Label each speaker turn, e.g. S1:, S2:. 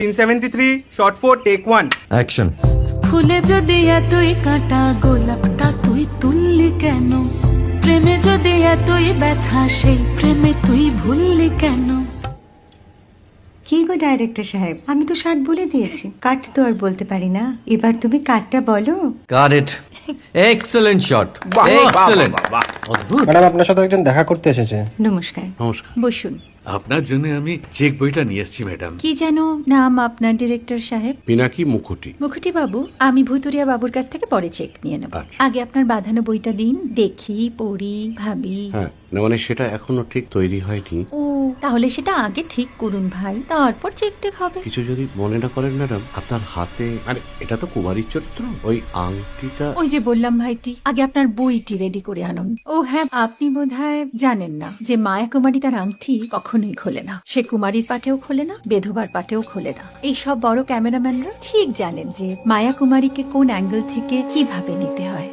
S1: 373 shot 4 take 1
S2: action.
S3: ফুলে যদি এতই কাঁটা গোলাপটা তুই তুললি কেন? প্রেমে যদি এতই ব্যথা সেই প্রেমে তুই ভুললি কেন?
S4: কি গো ডাইরেক্টর সাহেব, আমি তো 60 বলে দিয়েছি, কাট তো আর বলতে পারি না, এবার তুমি কাটটা বলো।
S2: Got it. Excellent shot, excellent. অদ্ভুত।
S5: ম্যাডাম আপনার সাথে একজন দেখা করতে এসেছে।
S4: নমস্কার।
S6: নমস্কার।
S7: বসুন।
S6: আপনার জন্য আমি চেক বইটা নিয়ে এসেছি ম্যাডাম।
S7: কি যেন নাম আপনার ডিরেক্টর সাহেব?
S6: পিনাকি মুখোটি।
S7: মুখুটি বাবু, আমি ভুতুরিয়া বাবুর কাছ থেকে পরে চেক নিয়ে নেব।
S6: আচ্ছা।
S7: আগে আপনার বাঁধানো বইটা দিন, দেখি, পড়ি, ভাবি।
S6: হ্যাঁ, না মানে সেটা এখনো ঠিক তৈরি হয়নি।
S7: ও, তাহলে সেটা আগে ঠিক করুন ভাই, তারপর চেক টেক হবে।
S6: কিছু যদি মনে না করেন ম্যাডাম, আপনার হাতে, আরে এটা তো কুমারীর চরিত্র, ওই আংটিটা।
S7: ওই যে বললাম ভাইটি, আগে আপনার বইটি রেডি করে আনুন। ও হ্যাঁ, আপনি বোধহয় জানেন না যে মায়া কুমারী তার আংটি কখনোই খোলে না। সে কুমারীর পাটেও খোলে না, বেধবার পাটেও খোলে না। এই সব বড় ক্যামেরাম্যানরা ঠিক জানেন যে মায়া কুমারীকে কোন অ্যাঙ্গেল থেকে কিভাবে নিতে হয়।